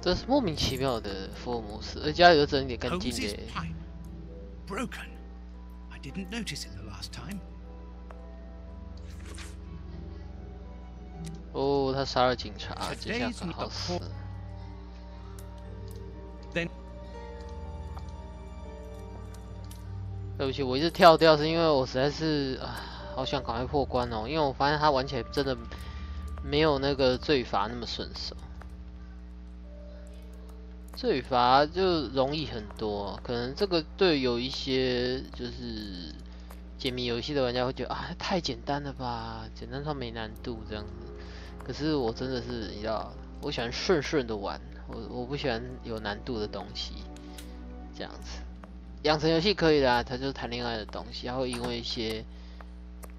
这是莫名其妙的福尔摩斯，而家里又整理干净的。Broken. I didn't notice it the last time. 哦，他杀了警察，这下可好死。对不起，我一直跳掉，是因为我实在是好想赶快破关哦，因为我发现他玩起来真的没有那个罪罚那么顺手。罪罚就容易很多，可能这个对有一些就是解谜游戏的玩家会觉得太简单了吧，简单到没难度这样子。可是我真的是你知道，我喜欢顺顺的玩，我不喜欢有难度的东西，这样子。养成游戏可以的啊，它就是谈恋爱的东西，它会因为一些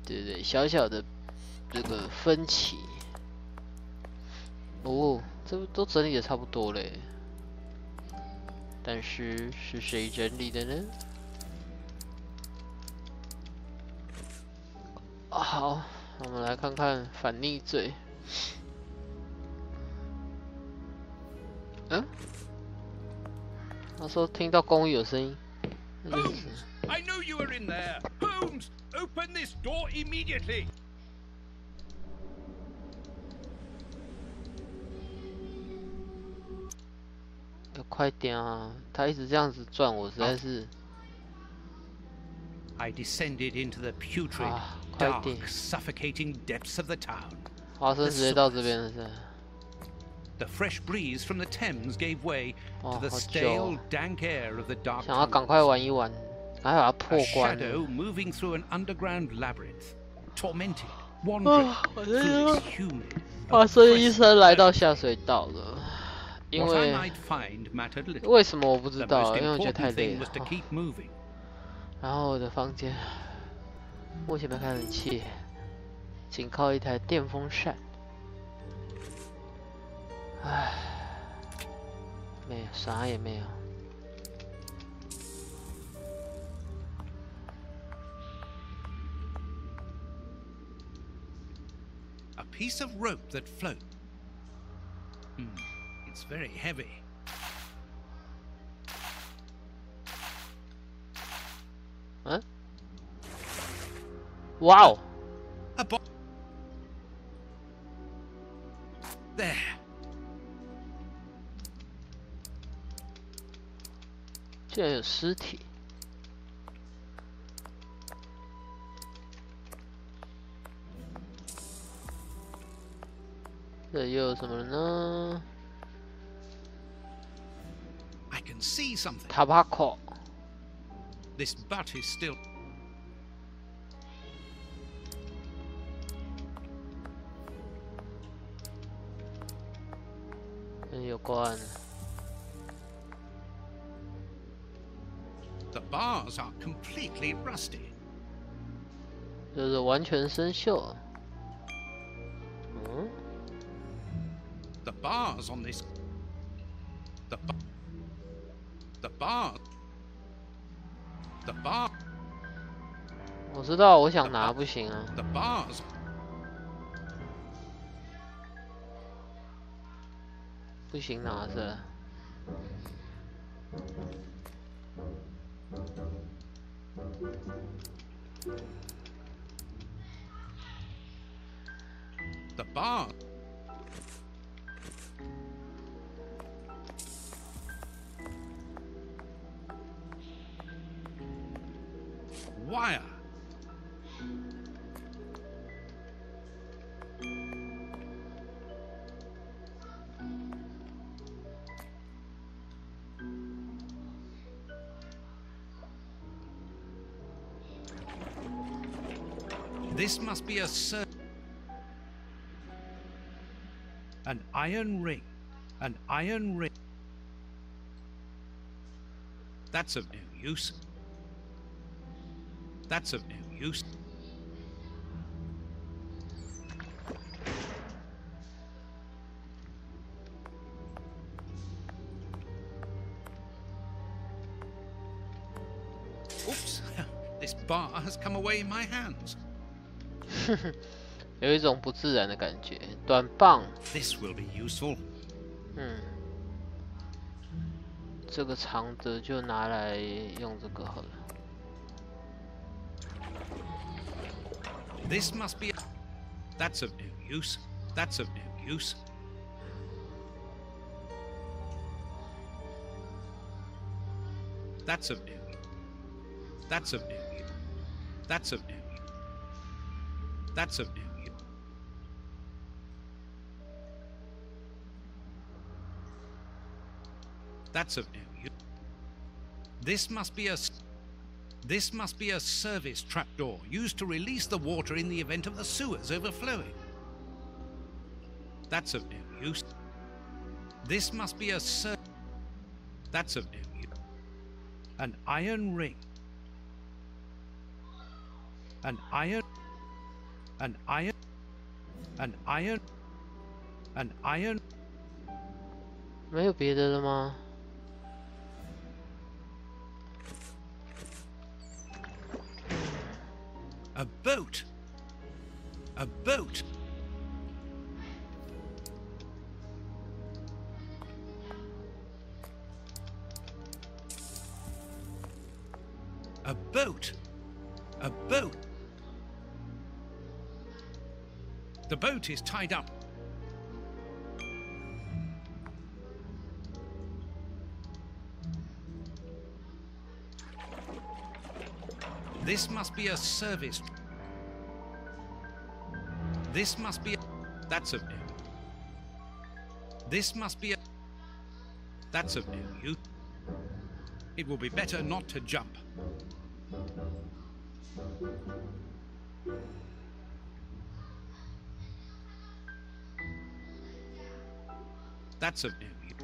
对小小的这个分歧，这都整理的差不多嘞。但是是谁整理的呢？好，我们来看看反逆罪。他说听到公寓有声音。Holmes, I know you are in there. Holmes, open this door immediately. 要快点啊！他一直这样子转，我实在是。I descended into the putrid, dark, suffocating depths of the town. 华生直接到这边了是。The fresh breeze from the Thames gave way to the stale, dank air of the dark. 想要赶快玩一玩，赶快把它破关。A shadow moving through an underground labyrinth, tormented, wandering through this humid. 华生医生来到下水道了，因为为什么我不知道，因为我觉得太累了。然后我的房间目前没开冷气，仅靠一台电风扇。唉，没有，啥也没有。A piece of rope that floats. It's very heavy. 哇哦 ！There. 竟然有尸体！这又有什么呢 I can see something. Tobacco. This butt is still. 跟有关。The bars are completely rusty. 就是完全生锈。The bars on this. The bar. 我知道，我想拿不行啊。The bars. 不行拿是。The bar. Wire. This must be an iron ring. An iron ring. That's of no use. That's of no use. Oops, this bar has come away in my hands. 有一种不自然的感觉。短棒。This will be useful. 这个长的就拿来用这个好了。This must be. That's of no use. That's of no use. That's of no use. That's of no use. That's of no use. That's of no use. That's of no use. This must be a service trapdoor used to release the water in the event of the sewers overflowing. That's of no use. This must be a That's of no use. An iron ring. An iron. An iron. An iron. An iron. 没有别的了吗？ A boat. A boat. A boat. A boat. The boat is tied up. This must be a service. This must be a... That's of no. This must be a... That's of no use. It will be better not to jump. That's of no use.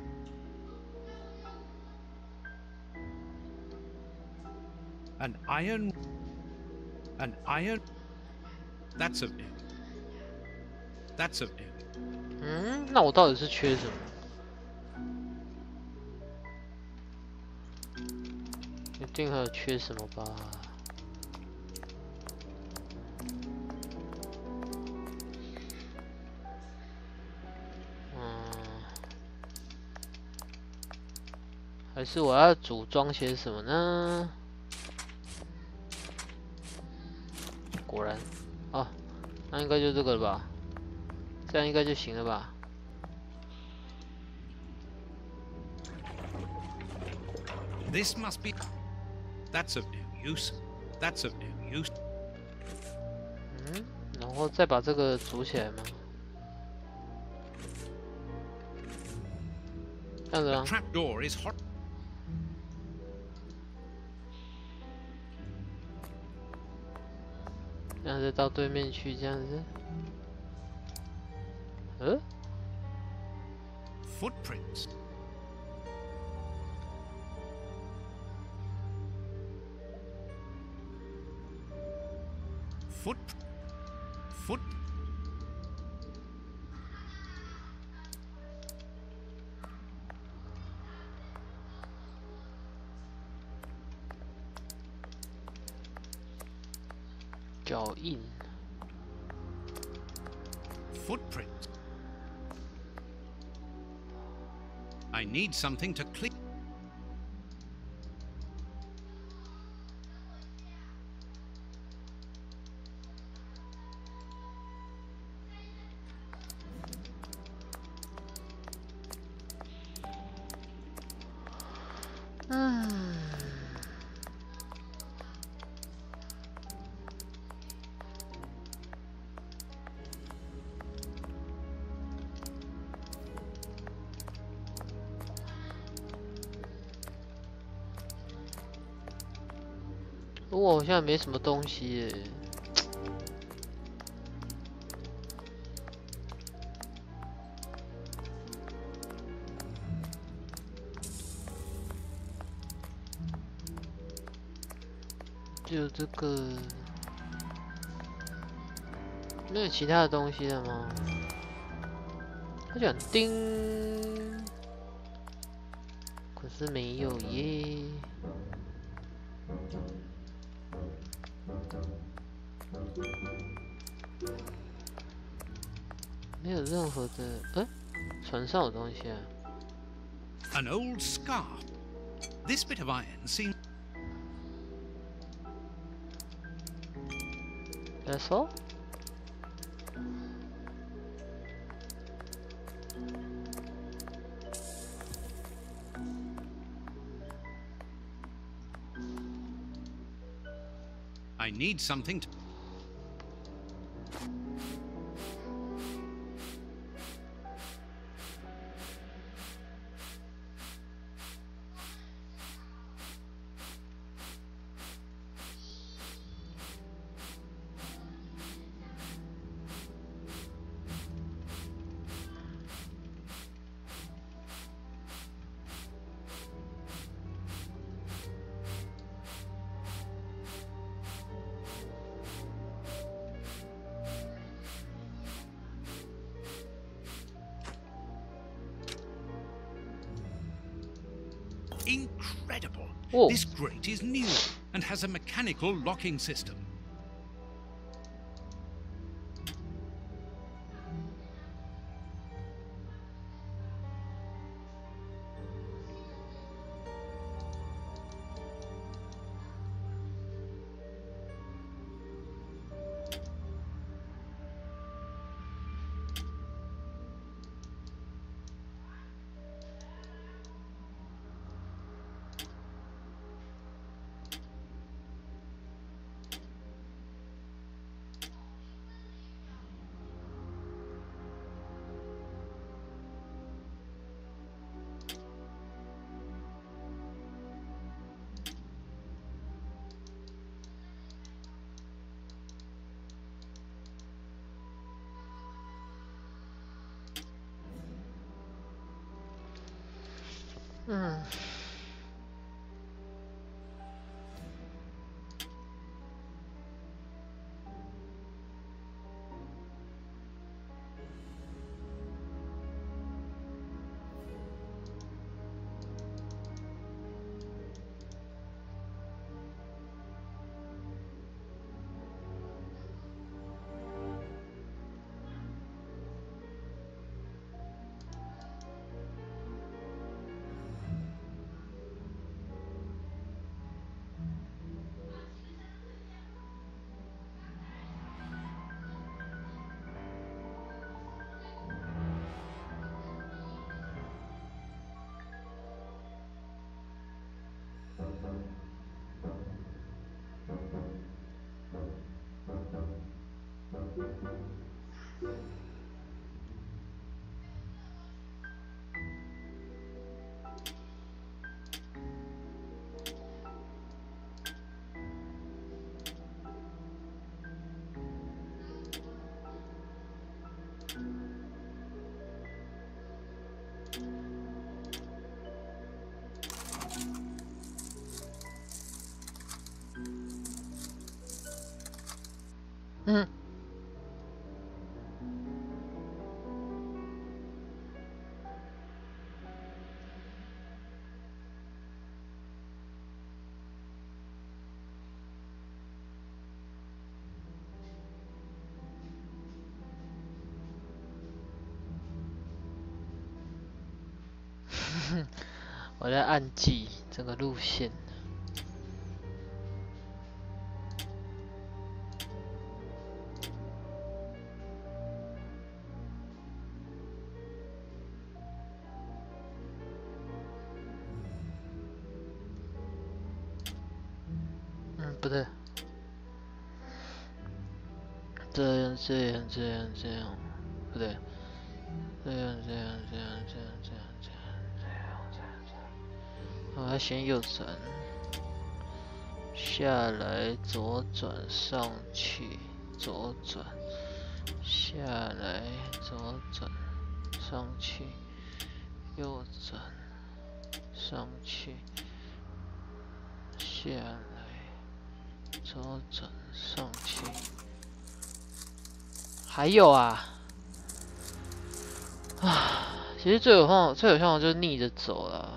An iron. An iron. That's of no. That's of no. 那我到底是缺什么？一定还有缺什么吧？还是我要组装些什么呢？果然，哦，那应该就这个了吧？这样应该就行了吧？ This must be. That's of no use. That's of no use. 然后再把这个组起来吗？这样子啊。The trapdoor is hot. 这样子到对面去，这样子。Footprints. Foot.脚印。Footprint. I need something to clean.我好像没什么东西耶。就这个，没有其他的东西了吗？他讲叮，可是没有耶。 没有任何的，船上有东西啊。An old scarf. This bit of iron seems... That's all? I need something to... Incredible! Whoa. This grate is new and has a mechanical locking system. Hmm. Hmm. Hmm. 我在暗记这个路线。不对，这样，不对，这样，我要先右转，下来左转上去，左转，下来左转上去，右转上去，下来。左转上去，还有啊，其实最有效的就是逆着走了。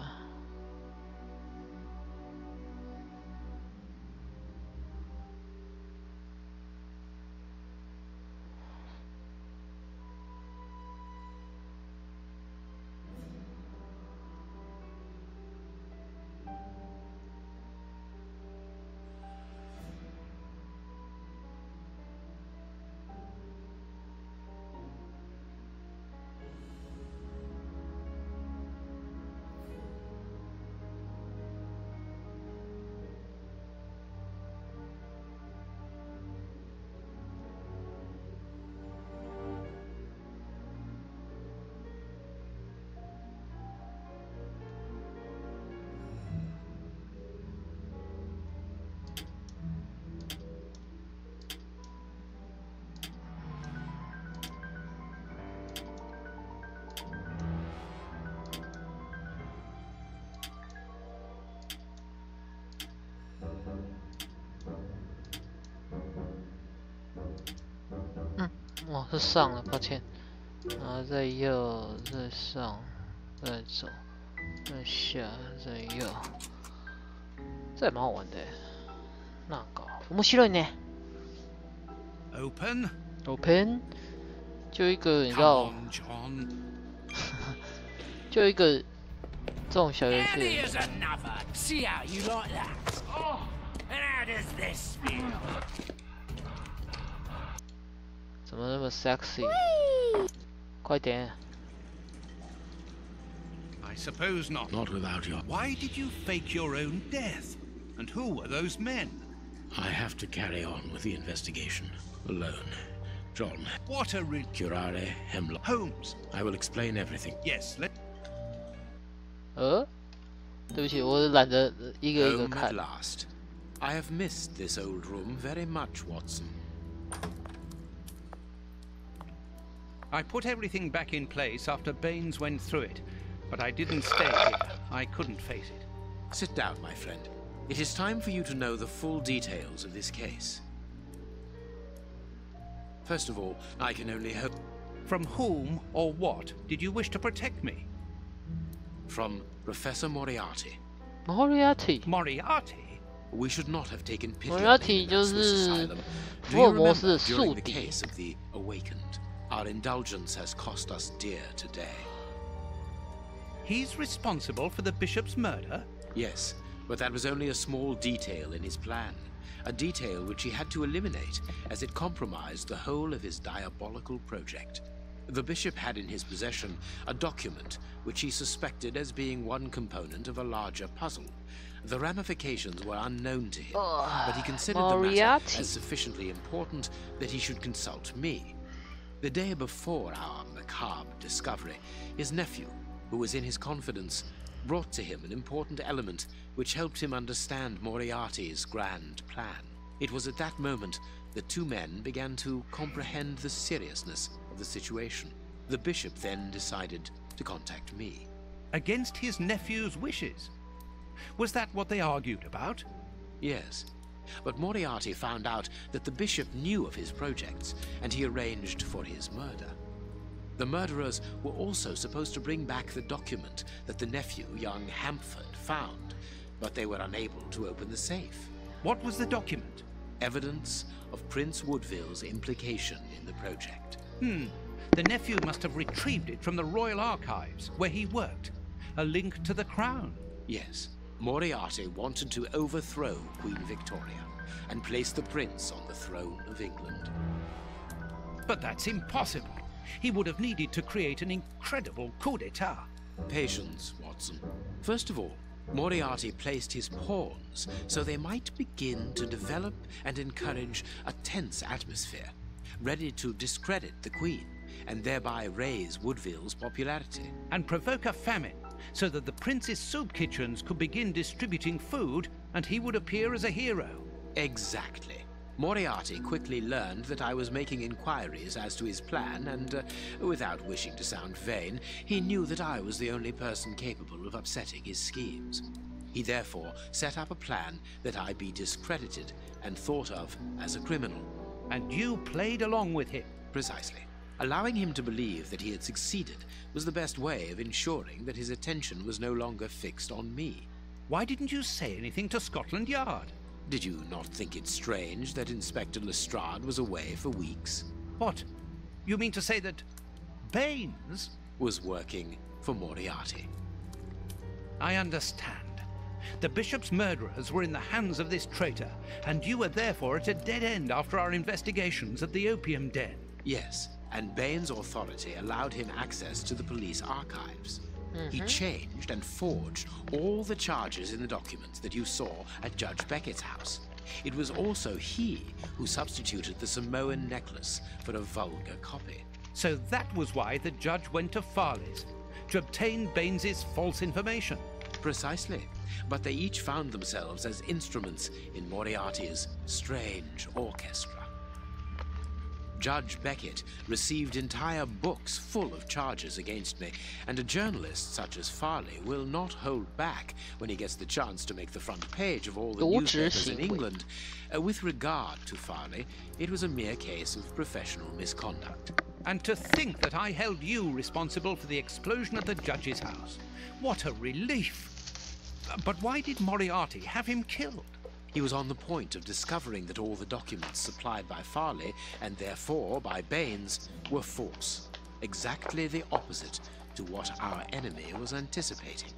是上了，抱歉。然后再右，再上，再走，再下，再右，这也蛮好玩的。那搞，面白いね。Open， 就一个你知道，就一个这种小游戏。怎么那么 sexy？ 快点！ I suppose not. Not without your... Why did you fake your own death? And who were those men? I have to carry on with the investigation. Alone. John. What a Curare, Hemlock. Holmes. I will explain everything. Yes, let... 对不起，我懒得一个一个 Home 看。 at last. I have missed this old room very much, Watson. I put everything back in place after Baines went through it, but I didn't stay here. I couldn't face it. Sit down, my friend. It is time for you to know the full details of this case. First of all, I can only hope... From whom or what did you wish to protect me? From Professor Moriarty. Moriarty。 Moriarty? We should not have taken pity Moriarty on him in就 this 是 asylum. 福 Do you 尔摩斯 remember 的宿 during the 敌。 case of the Awakened? Our indulgence has cost us dear today. He's responsible for the bishop's murder? Yes, but that was only a small detail in his plan. A detail which he had to eliminate as it compromised the whole of his diabolical project. The bishop had in his possession a document which he suspected as being one component of a larger puzzle. The ramifications were unknown to him, but he considered the matter as sufficiently important that he should consult me. The day before our macabre discovery, his nephew, who was in his confidence, brought to him an important element which helped him understand Moriarty's grand plan. It was at that moment the two men began to comprehend the seriousness of the situation. The bishop then decided to contact me. Against his nephew's wishes? Was that what they argued about? Yes. But Moriarty found out that the bishop knew of his projects, and he arranged for his murder. The murderers were also supposed to bring back the document that the nephew, young Hampford, found, but they were unable to open the safe. What was the document? Evidence of Prince Woodville's implication in the project. The nephew must have retrieved it from the Royal Archives, where he worked. A link to the crown. Yes. Moriarty wanted to overthrow Queen Victoria and place the prince on the throne of England. But that's impossible. He would have needed to create an incredible coup d'etat. Patience, Watson. First of all, Moriarty placed his pawns so they might begin to develop and encourage a tense atmosphere, ready to discredit the Queen and thereby raise Woodville's popularity. And provoke a famine, so that the prince's soup kitchens could begin distributing food and he would appear as a hero. Exactly. Moriarty quickly learned that I was making inquiries as to his plan and, without wishing to sound vain, he knew that I was the only person capable of upsetting his schemes. He therefore set up a plan that I be discredited and thought of as a criminal. And you played along with him. Precisely. Allowing him to believe that he had succeeded was the best way of ensuring that his attention was no longer fixed on me. Why didn't you say anything to Scotland Yard? Did you not think it strange that Inspector Lestrade was away for weeks? What? You mean to say that Baines was working for Moriarty? I understand. The bishop's murderers were in the hands of this traitor, and you were therefore at a dead end after our investigations at the opium den. Yes, and Baines' authority allowed him access to the police archives. He changed and forged all the charges in the documents that you saw at Judge Beckett's house. It was also he who substituted the Samoan necklace for a vulgar copy. So that was why the judge went to Farley's, to obtain Baines's false information. Precisely. But they each found themselves as instruments in Moriarty's strange orchestra. Judge Beckett received entire books full of charges against me, and a journalist such as Farley will not hold back when he gets the chance to make the front page of all the newspapers in England. With regard to Farley, it was a mere case of professional misconduct. And to think that I held you responsible for the explosion at the judge's house. What a relief! But why did Moriarty have him killed? He was on the point of discovering that all the documents supplied by Farley, and therefore by Baines, were false. Exactly the opposite to what our enemy was anticipating.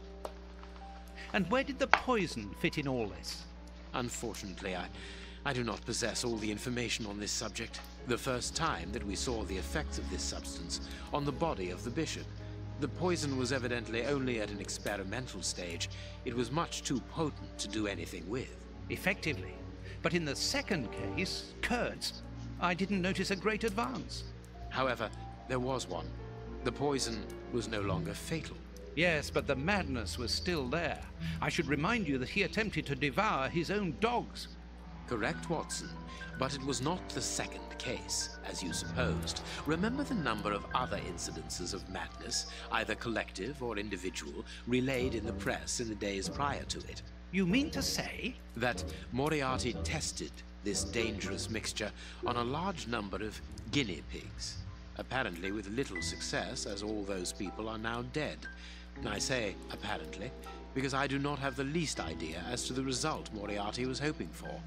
And where did the poison fit in all this? Unfortunately, I do not possess all the information on this subject. The first time that we saw the effects of this substance on the body of the bishop, the poison was evidently only at an experimental stage. It was much too potent to do anything with. Effectively. But in the second case, Kurtz, I didn't notice a great advance. However, there was one. The poison was no longer fatal. Yes, but the madness was still there. I should remind you that he attempted to devour his own dogs. Correct, Watson. But it was not the second case, as you supposed. Remember the number of other incidences of madness, either collective or individual, relayed in the press in the days prior to it. You mean to say? That Moriarty tested this dangerous mixture on a large number of guinea pigs. Apparently with little success, as all those people are now dead. I say apparently, because I do not have the least idea as to the result Moriarty was hoping for.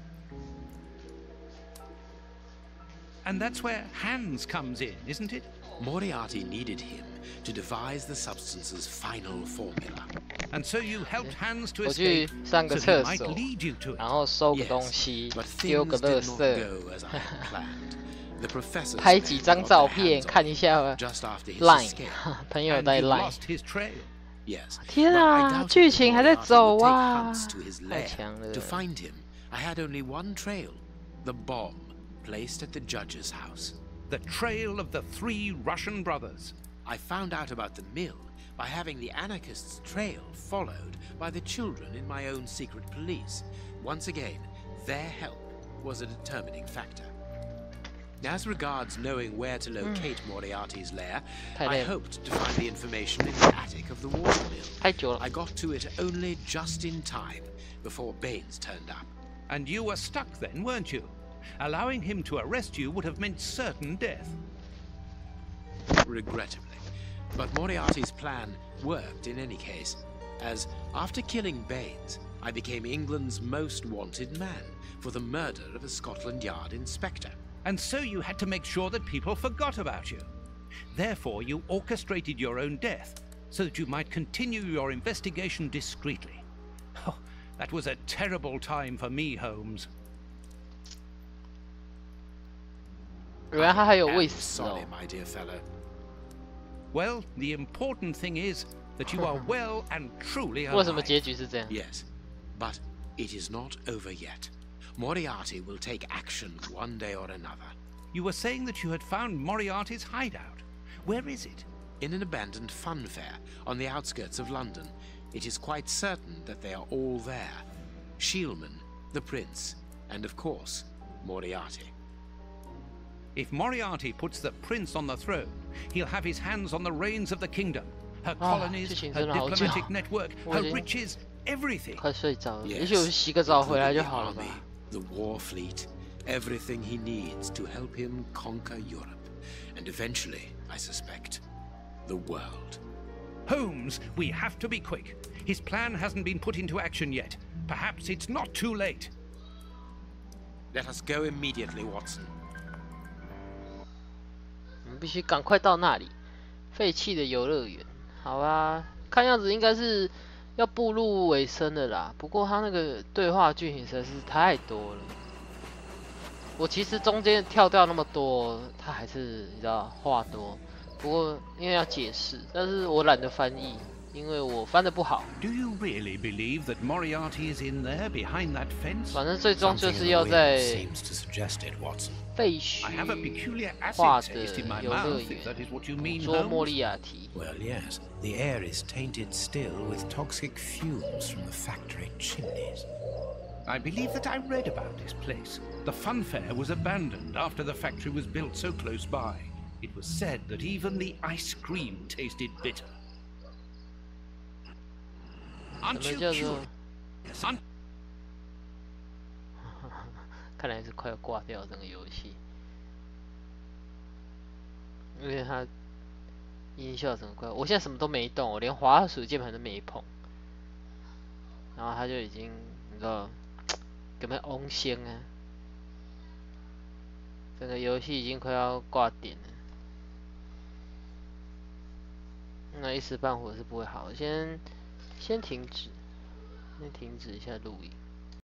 And that's where Hans comes in, isn't it? Moriarty needed him to devise the substance's final formula. And so you helped Hans to 我去 escape, 上个 so 厕 he might 所， lead you to it. 然后收个 Yes, 东西 but， 丢个 things 垃 did not 圾， go as I had planned. The professor 拍几张照片看一下 just after his Line， escape. 朋友 And 在 you Line。 lost his trail. Yes. 天 but I 啊， doubted 剧 that 情还在 Moriarty 走 would take 啊！ Hunts to his 太 lair 强了 to find him. I had only one trail, the bomb placed at the judge's house. The trail of the 3 Russian brothers. I found out about the mill by having the anarchists' trail followed by the children in my own secret police. Once again, their help was a determining factor. As regards knowing where to locate Moriarty's lair, I hoped to find the information in the attic of the water mill. 太久了。 I got to it only just in time before Baines turned up. And you were stuck then, weren't you? Allowing him to arrest you would have meant certain death. Regrettably. But Moriarty's plan worked in any case, as after killing Baines, I became England's most wanted man for the murder of a Scotland Yard inspector. And so you had to make sure that people forgot about you. Therefore, you orchestrated your own death, so that you might continue your investigation discreetly. Oh, that was a terrible time for me, Holmes. 原来他还有 I 未 am 死 sorry, 哦。 my dear fellow. Well, the important thing is that you are well and truly 为什么 alive. 结局是这样？ Yes, but it is not over yet. Moriarty will take action one day or another. You were saying that you had found Moriarty's hideout. Where is it? In an abandoned fun fair on the outskirts of London. It is quite certain that they are all there. Shielman, the prince, and of course, Moriarty. If Moriarty puts the prince on the throne, he'll have his hands on the reins of the kingdom. Her colonies, 剧情 her 真的好久。 diplomatic network, 我 her 已经 riches, everything. 快睡着了， Yes, 也许我洗个澡回来就 including 好 the 了吧 army,。the war fleet, everything he needs to help him conquer Europe, and eventually, I suspect, the world. Holmes, we have to be quick. His plan hasn't been put into action yet. Perhaps it's not too late. Let us go immediately, Watson. 我们必须赶快到那里，废弃的游乐园。好啊，看样子应该是要步入尾声的啦。不过他那个对话剧情实在是太多了，我其实中间跳掉那么多，他还是你知道话多。不过因为要解释，但是我懒得翻译，因为我翻得不好。 Do you really believe that Moriarty is in there behind that fence? 反正最终就 Something 是 in 要 the 在 wind seems to suggest it, Watson. 废墟 I have a peculiar 画 acid 的 taste in my 游乐 mouth, 园 if that is what you mean, 捉莫 Holmes. 利亚提。 Well, yes. The air is tainted still with toxic fumes from the factory chimneys. I believe that I read about this place. The funfair was abandoned after the factory was built so close by. It was said that even the ice cream tasted bitter. Aren't you curious? 看来是快要挂掉这个游戏，因为它音效整个快，我现在什么都没动，我连滑鼠键盘都没碰，然后它就已经，你知道，有没有翁先啊？整个游戏已经快要挂点了，那一时半会是不会好，先停止一下录影。